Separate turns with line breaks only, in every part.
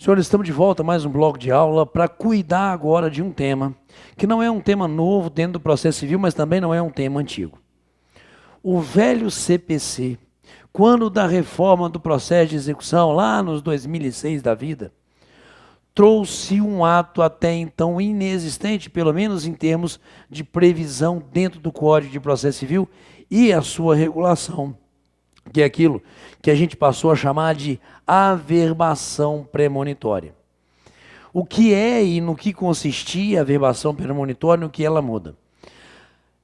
Senhores, estamos de volta a mais um bloco de aula para cuidar agora de um tema que não é um tema novo dentro do processo civil, mas também não é um tema antigo. O velho CPC, quando da reforma do processo de execução, lá nos 2006 da vida, trouxe um ato até então inexistente, pelo menos em termos de previsão dentro do Código de Processo Civil e a sua regulação, que é aquilo que a gente passou a chamar de averbação premonitória. O que é e no que consistia a averbação premonitória, no que ela muda?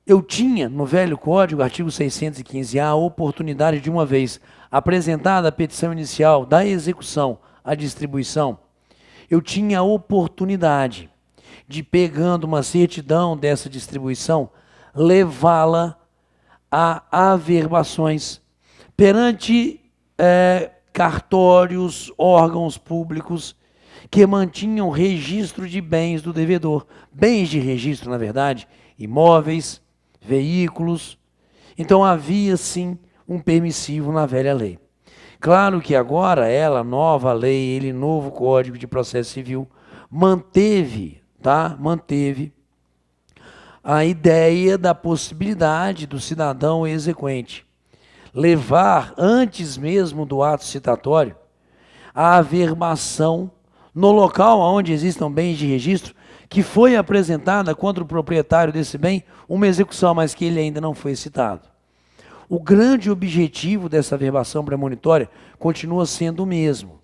Eu tinha, no velho código, artigo 615-A, a oportunidade de uma vez apresentada a petição inicial da execução à distribuição, eu tinha a oportunidade de, pegando uma certidão dessa distribuição, levá-la a averbações perante cartórios, órgãos públicos que mantinham registro de bens do devedor. Bens de registro, na verdade, imóveis, veículos. Então havia sim um permissivo na velha lei. Claro que agora ela, nova lei, ele novo Código de Processo Civil, manteve a ideia da possibilidade do cidadão exequente levar, antes mesmo do ato citatório, a averbação no local onde existam bens de registro, que foi apresentada contra o proprietário desse bem uma execução, mas que ele ainda não foi citado. O grande objetivo dessa averbação premonitória continua sendo o mesmo,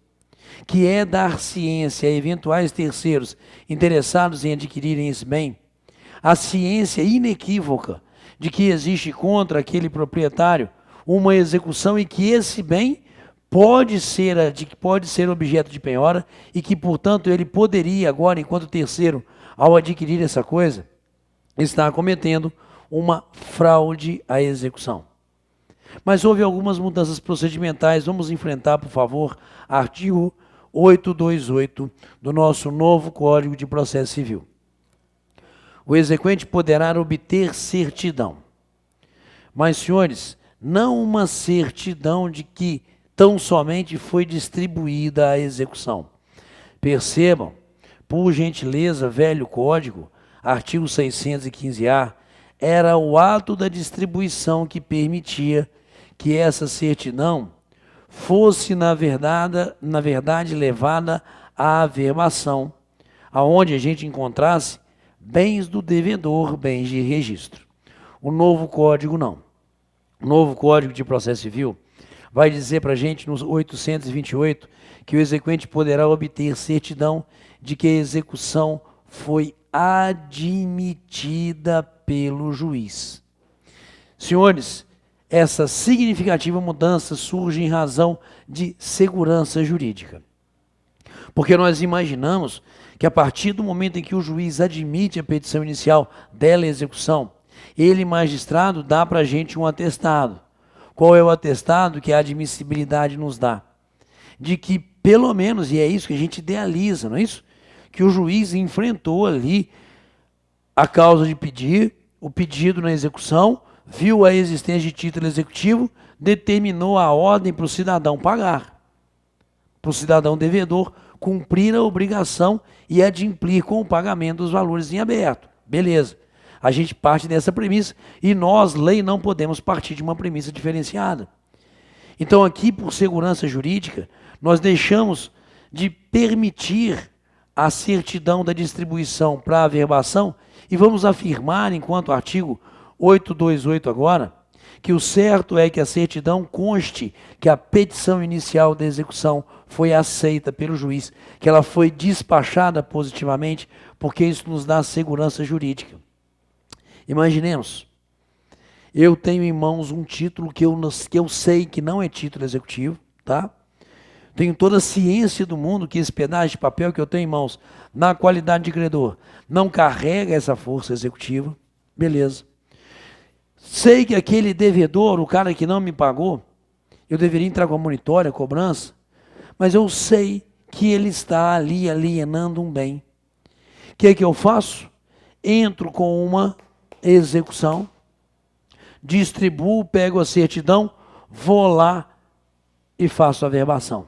que é dar ciência a eventuais terceiros interessados em adquirirem esse bem, a ciência inequívoca de que existe contra aquele proprietário uma execução e que esse bem pode ser objeto de penhora e que, portanto, ele poderia agora, enquanto terceiro, ao adquirir essa coisa, estar cometendo uma fraude à execução. Mas houve algumas mudanças procedimentais. Vamos enfrentar, por favor, artigo 828 do nosso novo Código de Processo Civil. O exequente poderá obter certidão. Mas, senhores, não uma certidão de que tão somente foi distribuída a execução. Percebam, por gentileza, velho código, artigo 615-A, era o ato da distribuição que permitia que essa certidão fosse, na verdade, levada à averbação, aonde a gente encontrasse bens do devedor, bens de registro. O novo código não. O novo Código de Processo Civil vai dizer para a gente, nos 828, que o exequente poderá obter certidão de que a execução foi admitida pelo juiz. Senhores, essa significativa mudança surge em razão de segurança jurídica. Porque nós imaginamos que a partir do momento em que o juiz admite a petição inicial dela execução, ele, magistrado, dá para a gente um atestado. Qual é o atestado que a admissibilidade nos dá? De que, pelo menos, e é isso que a gente idealiza, não é isso? Que o juiz enfrentou ali a causa de pedir, o pedido na execução, viu a existência de título executivo, determinou a ordem para o cidadão pagar, para o cidadão devedor cumprir a obrigação e adimplir com o pagamento dos valores em aberto. Beleza. A gente parte dessa premissa e nós, lei, não podemos partir de uma premissa diferenciada. Então aqui, por segurança jurídica, nós deixamos de permitir a certidão da distribuição para a averbação e vamos afirmar, enquanto artigo 828 agora, que o certo é que a certidão conste que a petição inicial da execução foi aceita pelo juiz, que ela foi despachada positivamente, porque isso nos dá segurança jurídica. Imaginemos, eu tenho em mãos um título que eu sei que não é título executivo, tá? Tenho toda a ciência do mundo que esse pedaço de papel que eu tenho em mãos, na qualidade de credor, não carrega essa força executiva, beleza. Sei que aquele devedor, o cara que não me pagou, eu deveria entrar com a monitória, a cobrança, mas eu sei que ele está ali alienando um bem. O que é que eu faço? Entro com uma execução, distribuo, pego a certidão, vou lá e faço a averbação.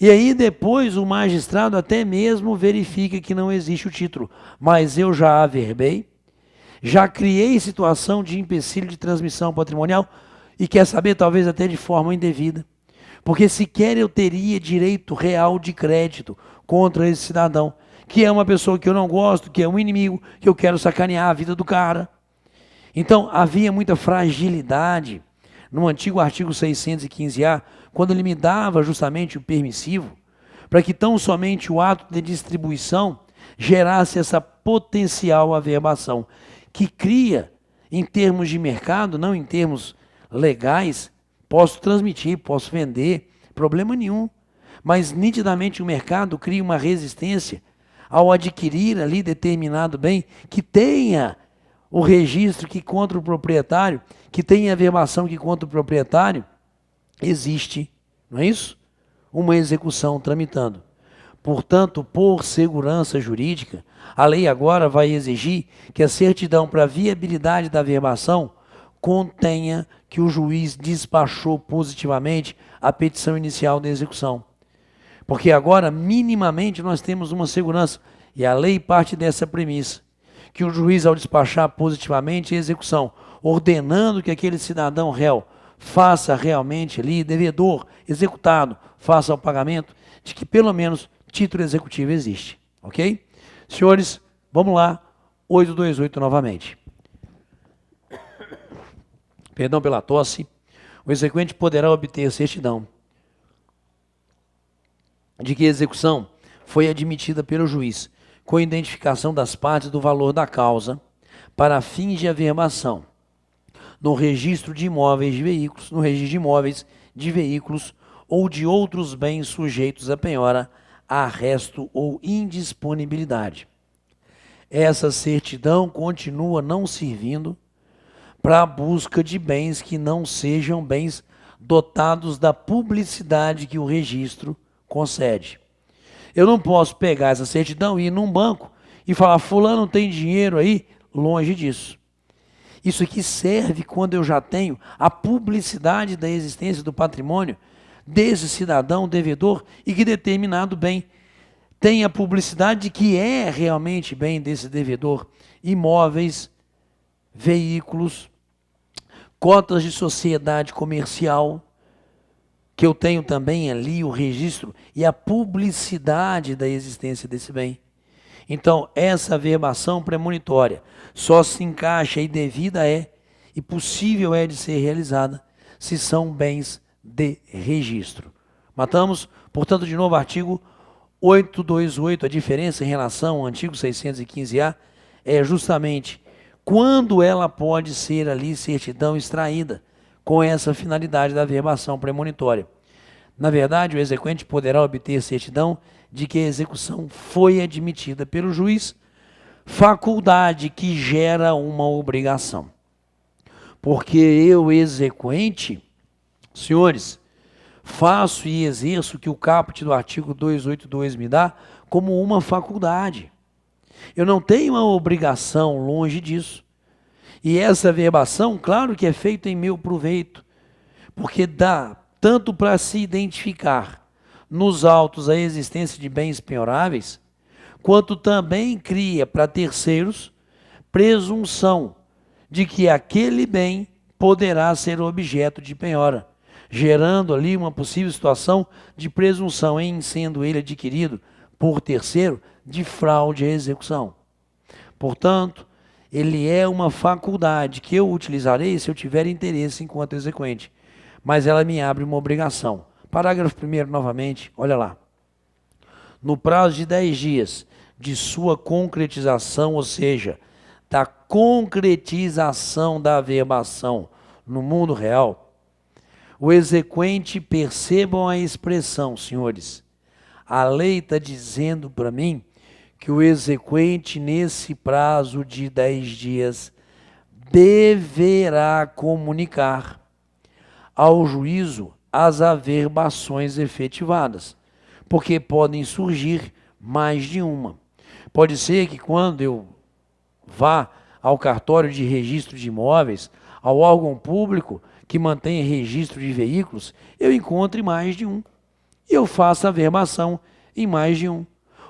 E aí depois o magistrado até mesmo verifica que não existe o título. Mas eu já averbei, já criei situação de empecilho de transmissão patrimonial e quer saber, talvez até de forma indevida. Porque sequer eu teria direito real de crédito contra esse cidadão, que é uma pessoa que eu não gosto, que é um inimigo, que eu quero sacanear a vida do cara. Então, havia muita fragilidade no antigo artigo 615-A, quando ele me dava justamente o permissivo, para que tão somente o ato de distribuição gerasse essa potencial averbação, que cria, em termos de mercado, não em termos legais, posso transmitir, posso vender, problema nenhum. Mas nitidamente o mercado cria uma resistência ao adquirir ali determinado bem que tenha o registro que contra o proprietário, que tenha a averbação que contra o proprietário, existe, não é isso? Uma execução tramitando. Portanto, por segurança jurídica, a lei agora vai exigir que a certidão para viabilidade da averbação contenha que o juiz despachou positivamente a petição inicial da execução. Porque agora, minimamente, nós temos uma segurança, e a lei parte dessa premissa, que o juiz, ao despachar positivamente a execução, ordenando que aquele cidadão réu faça realmente ali, devedor, executado, faça o pagamento, de que pelo menos título executivo existe, ok? Senhores, vamos lá, 828 novamente. Perdão pela tosse. O exequente poderá obter certidão de que a execução foi admitida pelo juiz, com identificação das partes do valor da causa, para fins de averbação, no registro de imóveis de veículos, no registro de imóveis de veículos ou de outros bens sujeitos a penhora, arresto ou indisponibilidade. Essa certidão continua não servindo para a busca de bens que não sejam bens dotados da publicidade que o registro concede. Eu não posso pegar essa certidão e ir num banco e falar, fulano tem dinheiro aí, longe disso. Isso aqui serve quando eu já tenho a publicidade da existência do patrimônio desse cidadão devedor e que determinado bem tem a publicidade de que é realmente bem desse devedor, imóveis, veículos, cotas de sociedade comercial, que eu tenho também ali o registro e a publicidade da existência desse bem. Então, essa averbação premonitória só se encaixa e devida é, e possível é de ser realizada, se são bens de registro. Matamos, portanto, de novo, artigo 828, a diferença em relação ao antigo 615-A é justamente quando ela pode ser ali certidão extraída com essa finalidade da averbação premonitória. Na verdade, o exequente poderá obter certidão de que a execução foi admitida pelo juiz, faculdade que gera uma obrigação. Porque eu, exequente, senhores, faço e exerço o que o caput do artigo 282 me dá como uma faculdade. Eu não tenho uma obrigação longe disso. E essa averbação, claro que é feita em meu proveito, porque dá tanto para se identificar nos autos a existência de bens penhoráveis, quanto também cria para terceiros presunção de que aquele bem poderá ser objeto de penhora, gerando ali uma possível situação de presunção em sendo ele adquirido por terceiro de fraude à execução. Portanto, ele é uma faculdade que eu utilizarei se eu tiver interesse enquanto exequente, mas ela me abre uma obrigação. Parágrafo 1º, novamente, olha lá. No prazo de 10 dias de sua concretização, ou seja, da concretização da averbação no mundo real, o exequente, percebam a expressão, senhores, a lei está dizendo para mim que o exequente, nesse prazo de 10 dias, deverá comunicar ao juízo as averbações efetivadas, porque podem surgir mais de uma. Pode ser que quando eu vá ao cartório de registro de imóveis, ao órgão público que mantém registro de veículos, eu encontre mais de um. e eu faço a averbação em mais de um.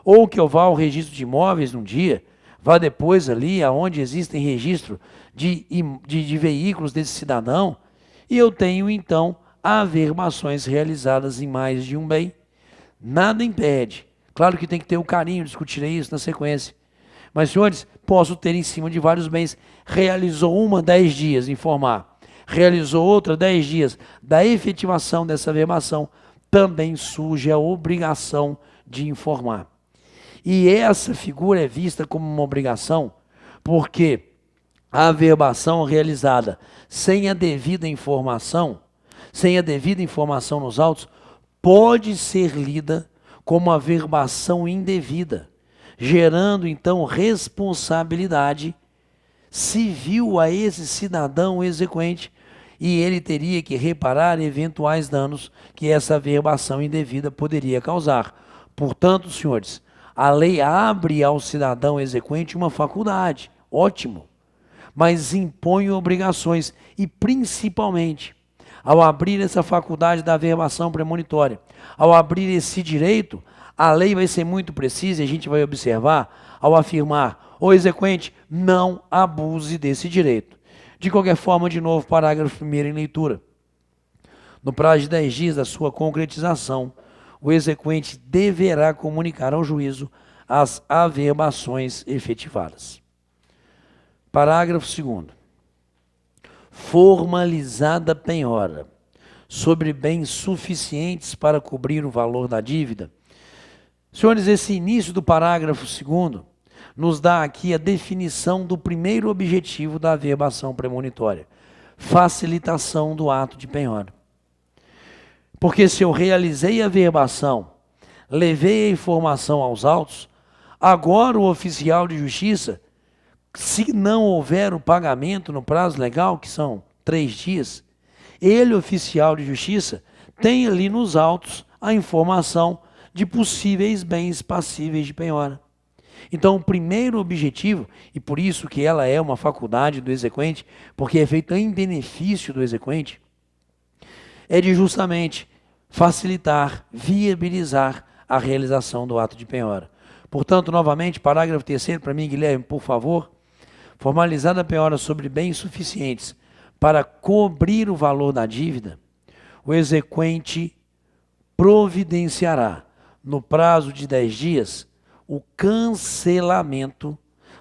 Ou que eu vá ao registro de imóveis num dia, vá depois ali aonde existem registro de veículos desse cidadão, e eu tenho então averbações realizadas em mais de um bem. Nada impede. Claro que tem que ter o carinho, discutirei isso na sequência. Mas, senhores, posso ter em cima de vários bens. Realizou uma 10 dias, informar. Realizou outra 10 dias. Da efetivação dessa averbação, também surge a obrigação de informar. E essa figura é vista como uma obrigação, porque a averbação realizada sem a devida informação nos autos, pode ser lida como averbação indevida, gerando então responsabilidade civil a esse cidadão exequente, e ele teria que reparar eventuais danos que essa averbação indevida poderia causar. Portanto, senhores, a lei abre ao cidadão exequente uma faculdade, ótimo, mas impõe obrigações, e principalmente, ao abrir essa faculdade da averbação premonitória, ao abrir esse direito, a lei vai ser muito precisa, e a gente vai observar, ao afirmar: o exequente não abuse desse direito. De qualquer forma, de novo, parágrafo 1º em leitura. No prazo de 10 dias da sua concretização, o exequente deverá comunicar ao juízo as averbações efetivadas. Parágrafo 2º. Formalizada penhora sobre bens suficientes para cobrir o valor da dívida. Senhores, esse início do parágrafo 2º nos dá aqui a definição do primeiro objetivo da averbação premonitória: facilitação do ato de penhora. Porque se eu realizei a averbação, levei a informação aos autos, agora o oficial de justiça, se não houver o pagamento no prazo legal, que são 3 dias, ele, oficial de justiça, tem ali nos autos a informação de possíveis bens passíveis de penhora. Então, o primeiro objetivo, e por isso que ela é uma faculdade do exequente, porque é feita em benefício do exequente, é de justamente facilitar, viabilizar a realização do ato de penhora. Portanto, novamente, parágrafo 3º, para mim, Guilherme, por favor. Formalizada a penhora sobre bens suficientes para cobrir o valor da dívida, o exequente providenciará, no prazo de 10 dias, o cancelamento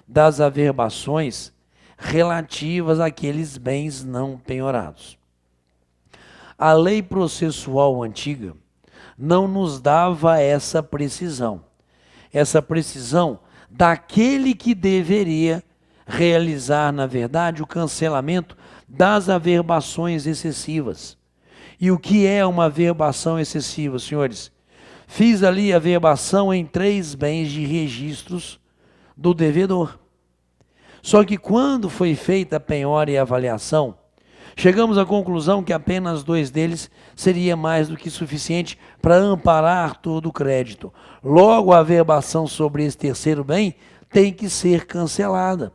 das averbações relativas àqueles bens não penhorados. A lei processual antiga não nos dava essa precisão daquele que deveria realizar, na verdade, o cancelamento das averbações excessivas. E o que é uma averbação excessiva, senhores? Fiz ali a averbação em 3 bens de registros do devedor. Só que quando foi feita a penhora e a avaliação, chegamos à conclusão que apenas 2 deles seria mais do que suficiente para amparar todo o crédito. Logo, a averbação sobre esse terceiro bem tem que ser cancelada.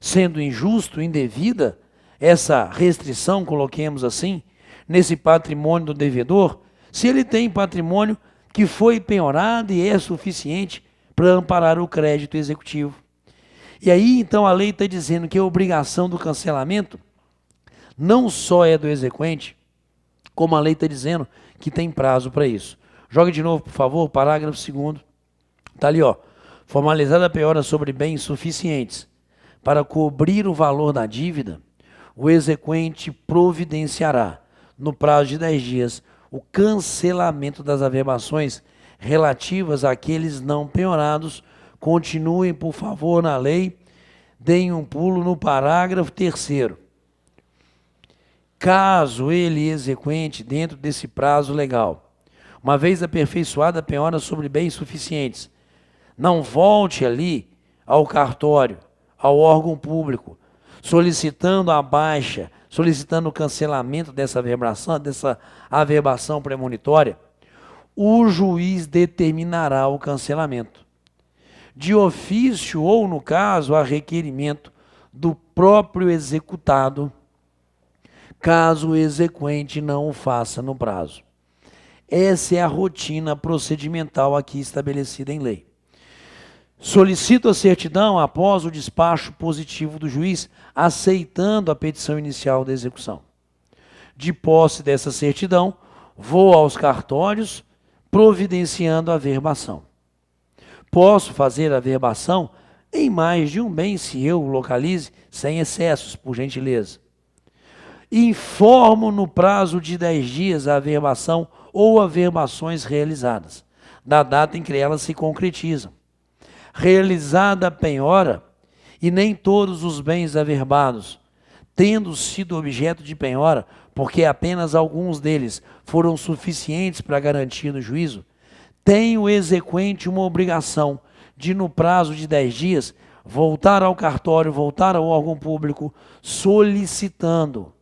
Sendo injusto, indevida, essa restrição, coloquemos assim, nesse patrimônio do devedor, se ele tem patrimônio que foi penhorado e é suficiente para amparar o crédito executivo. E aí, então, a lei está dizendo que a obrigação do cancelamento não só é do exequente, como a lei está dizendo que tem prazo para isso. Joga de novo, por favor, parágrafo 2º. Está ali, ó. Formalizada a penhora sobre bens suficientes para cobrir o valor da dívida, o exequente providenciará, no prazo de 10 dias, o cancelamento das averbações relativas àqueles não penhorados. Continuem, por favor, na lei. Deem um pulo no parágrafo 3º. Caso ele exequente dentro desse prazo legal, uma vez aperfeiçoada a penhora sobre bens suficientes, não volte ali ao cartório, ao órgão público, solicitando a baixa, solicitando o cancelamento dessa averbação premonitória, o juiz determinará o cancelamento, de ofício ou, no caso, a requerimento do próprio executado, caso o exequente não o faça no prazo. Essa é a rotina procedimental aqui estabelecida em lei. Solicito a certidão após o despacho positivo do juiz, aceitando a petição inicial da execução. De posse dessa certidão, vou aos cartórios, providenciando a averbação. Posso fazer a averbação em mais de um bem, se eu localize, sem excessos, por gentileza. Informo no prazo de 10 dias a averbação ou averbações realizadas, da data em que elas se concretizam. Realizada a penhora, e nem todos os bens averbados, tendo sido objeto de penhora, porque apenas alguns deles foram suficientes para garantir no juízo, tem o exequente uma obrigação de, no prazo de 10 dias, voltar ao cartório, voltar ao órgão público, solicitando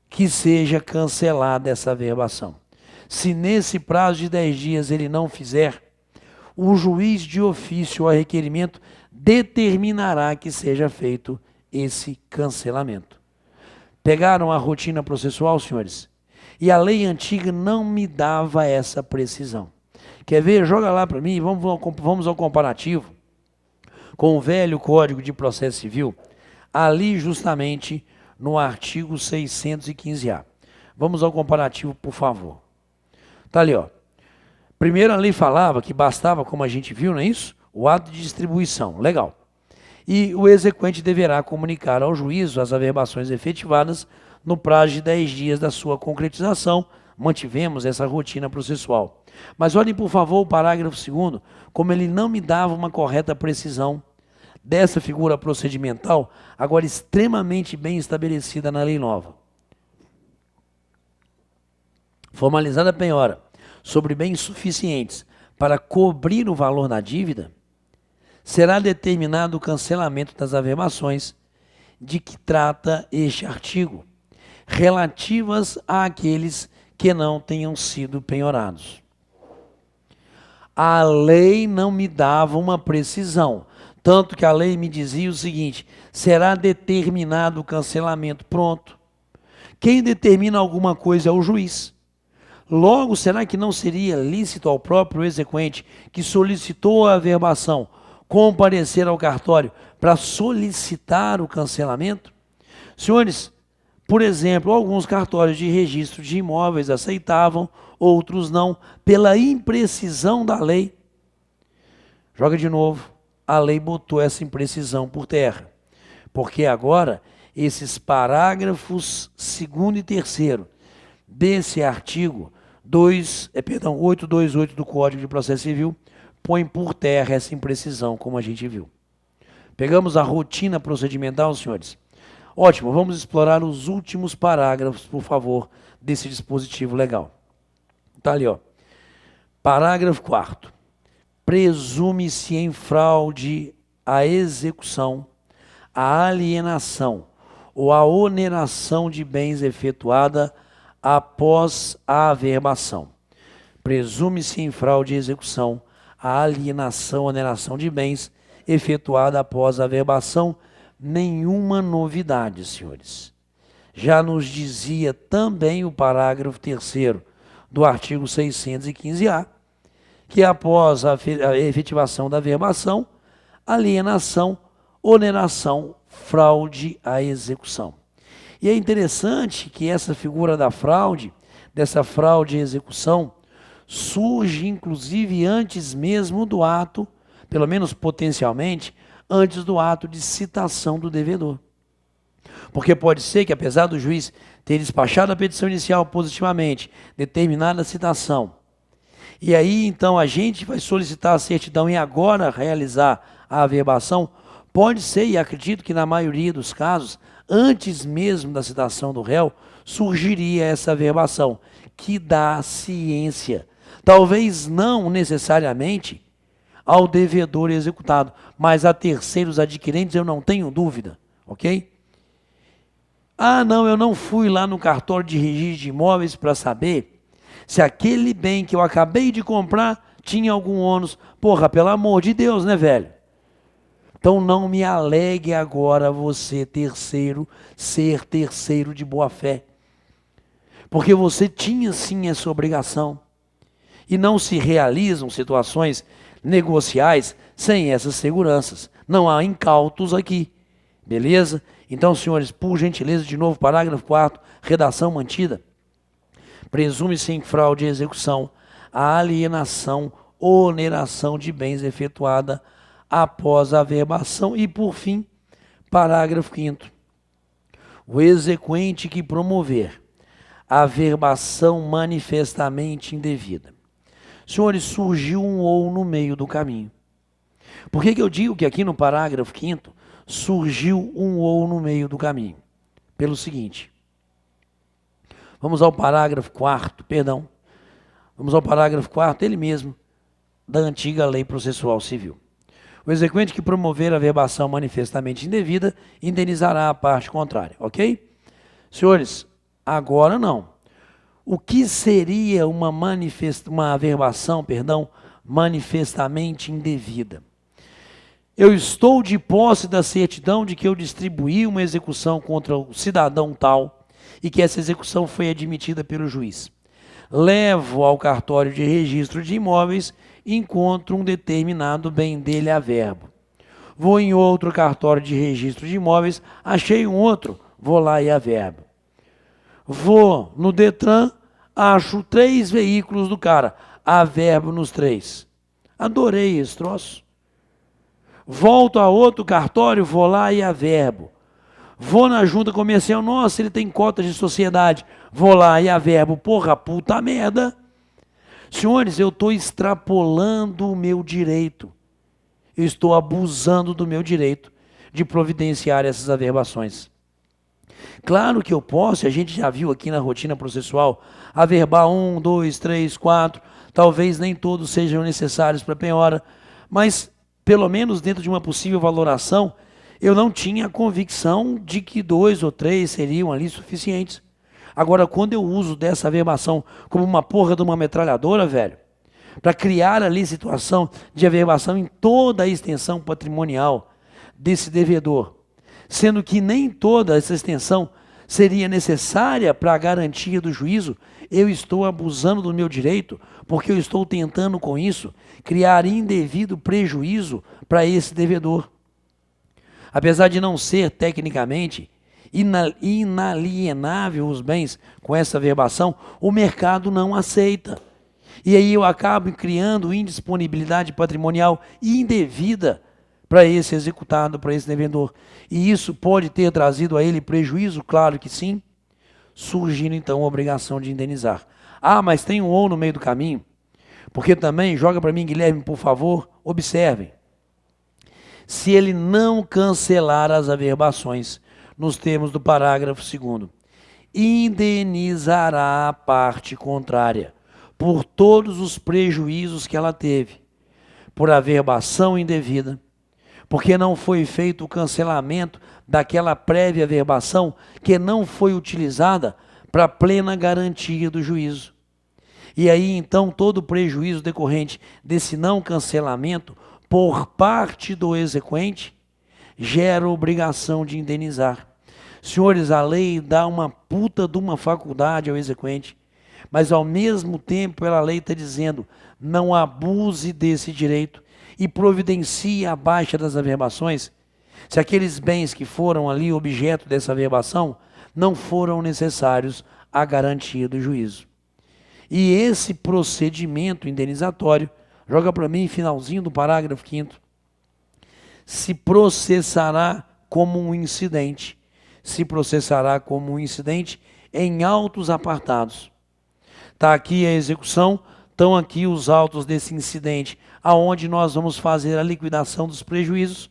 que seja cancelada essa averbação. Se nesse prazo de 10 dias ele não fizer, o juiz de ofício a requerimento determinará que seja feito esse cancelamento. Pegaram a rotina processual, senhores? E a lei antiga não me dava essa precisão. Quer ver? Joga lá para mim, vamos ao comparativo com o velho Código de Processo Civil, ali justamente no artigo 615-A. Vamos ao comparativo, por favor. Tá ali, ó. Primeiro a lei falava que bastava, como a gente viu, não é isso? O ato de distribuição, legal. E o exequente deverá comunicar ao juízo as averbações efetivadas no prazo de 10 dias da sua concretização. Mantivemos essa rotina processual. Mas olhem, por favor, o parágrafo 2º, como ele não me dava uma correta precisão dessa figura procedimental, agora extremamente bem estabelecida na lei nova. Formalizada a penhora sobre bens suficientes para cobrir o valor da dívida, será determinado o cancelamento das averbações de que trata este artigo, relativas àqueles que não tenham sido penhorados. A lei não me dava uma precisão, tanto que a lei me dizia o seguinte: será determinado o cancelamento. Pronto. Quem determina alguma coisa é o juiz. Logo, será que não seria lícito ao próprio exequente que solicitou a averbação comparecer ao cartório para solicitar o cancelamento? Senhores, por exemplo, alguns cartórios de registro de imóveis aceitavam, outros não, pela imprecisão da lei. Joga de novo. A lei botou essa imprecisão por terra. Porque agora, esses parágrafos 2º e 3º desse artigo 828 do Código de Processo Civil põe por terra essa imprecisão, como a gente viu. Pegamos a rotina procedimental, senhores? Ótimo, vamos explorar os últimos parágrafos, por favor, desse dispositivo legal. Está ali, ó. Parágrafo 4º. Presume-se em fraude a execução, a alienação ou a oneração de bens efetuada após a averbação. Presume-se em fraude a execução, a alienação, oneração de bens efetuada após a averbação. Nenhuma novidade, senhores. Já nos dizia também o parágrafo 3º do artigo 615-A, que após a efetivação da averbação, alienação, oneração, fraude à execução. E é interessante que essa figura da fraude, dessa fraude à execução, surge inclusive antes mesmo do ato, pelo menos potencialmente, antes do ato de citação do devedor. Porque pode ser que, apesar do juiz ter despachado a petição inicial positivamente, determinada a citação, e aí então a gente vai solicitar a certidão e agora realizar a averbação, pode ser, e acredito que na maioria dos casos, antes mesmo da citação do réu, surgiria essa averbação, que dá ciência. Talvez não necessariamente ao devedor executado, mas a terceiros adquirentes, eu não tenho dúvida, ok? Ah, não, eu não fui lá no cartório de registro de imóveis para saber se aquele bem que eu acabei de comprar tinha algum ônus. Porra, pelo amor de Deus, né, velho? Então não me alegue agora você, terceiro, ser terceiro de boa fé. Porque você tinha sim essa obrigação. E não se realizam situações negociais sem essas seguranças. Não há incautos aqui. Beleza? Então, senhores, por gentileza, de novo, parágrafo 4º, redação mantida. Presume-se em fraude e execução a alienação ou oneração de bens efetuada após a averbação. E, por fim, parágrafo 5º. O exequente que promover a averbação manifestamente indevida. Senhores, surgiu um ou no meio do caminho. Por que eu digo que aqui no parágrafo 5º surgiu um ou no meio do caminho? Pelo seguinte. Vamos ao parágrafo 4º, perdão. Vamos ao parágrafo 4º, ele mesmo, da antiga Lei Processual Civil. O exequente que promover a averbação manifestamente indevida indenizará a parte contrária, ok? Senhores, agora não. O que seria uma averbação, manifestamente indevida? Eu estou de posse da certidão de que eu distribuí uma execução contra o cidadão tal e que essa execução foi admitida pelo juiz. Levo ao cartório de registro de imóveis e encontro um determinado bem dele a verbo. Vou em outro cartório de registro de imóveis, achei um outro, vou lá e a verbo. Vou no Detran, acho 3 veículos do cara, a verbo nos 3. Adorei esse troço. Volto a outro cartório, vou lá e a verbo. Vou na junta comercial, nossa, ele tem cota de sociedade. Vou lá e a verbo, porra, puta merda. Senhores, eu estou extrapolando o meu direito. Eu estou abusando do meu direito de providenciar essas averbações. Claro que eu posso, a gente já viu aqui na rotina processual, averbar 1, 2, 3, 4, talvez nem todos sejam necessários para penhora, mas pelo menos dentro de uma possível valoração, eu não tinha a convicção de que 2 ou 3 seriam ali suficientes. Agora, quando eu uso dessa averbação como uma porra de uma metralhadora, velho, para criar ali situação de averbação em toda a extensão patrimonial desse devedor, sendo que nem toda essa extensão seria necessária para a garantia do juízo, eu estou abusando do meu direito, porque eu estou tentando com isso criar indevido prejuízo para esse devedor. Apesar de não ser tecnicamente inalienável os bens com essa averbação, o mercado não aceita. E aí eu acabo criando indisponibilidade patrimonial indevida para esse executado, para esse devedor. E isso pode ter trazido a ele prejuízo? Claro que sim. Surgindo então a obrigação de indenizar. Ah, mas tem um ou no meio do caminho. Porque também, joga para mim, Guilherme, por favor, observem. Se ele não cancelar as averbações, nos termos do parágrafo 2º, indenizará a parte contrária por todos os prejuízos que ela teve, por averbação indevida, porque não foi feito o cancelamento daquela prévia averbação que não foi utilizada para plena garantia do juízo. E aí, então, todo o prejuízo decorrente desse não cancelamento por parte do exequente gera obrigação de indenizar. Senhores, a lei dá uma puta de uma faculdade ao exequente, mas ao mesmo tempo a lei está dizendo, não abuse desse direito e providencie a baixa das averbações, se aqueles bens que foram ali objeto dessa averbação não foram necessários à garantia do juízo. E esse procedimento indenizatório, joga para mim finalzinho do parágrafo 5º, se processará como um incidente, em autos apartados. Está aqui a execução, estão aqui os autos desse incidente, aonde nós vamos fazer a liquidação dos prejuízos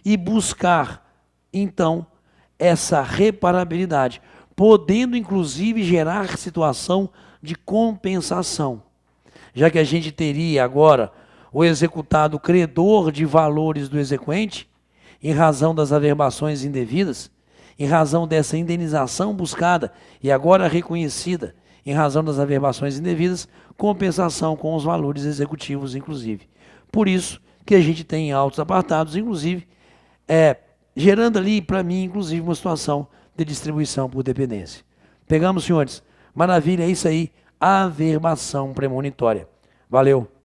e buscar, então, essa reparabilidade, podendo inclusive gerar situação de compensação, já que a gente teria agora o executado credor de valores do exequente, em razão das averbações indevidas, em razão dessa indenização buscada e agora reconhecida, em razão das averbações indevidas, compensação com os valores executivos, inclusive. Por isso que a gente tem autos apartados, inclusive, gerando ali, para mim, inclusive, uma situação de distribuição por dependência. Pegamos, senhores? Maravilha, é isso aí, averbação premonitória. Valeu!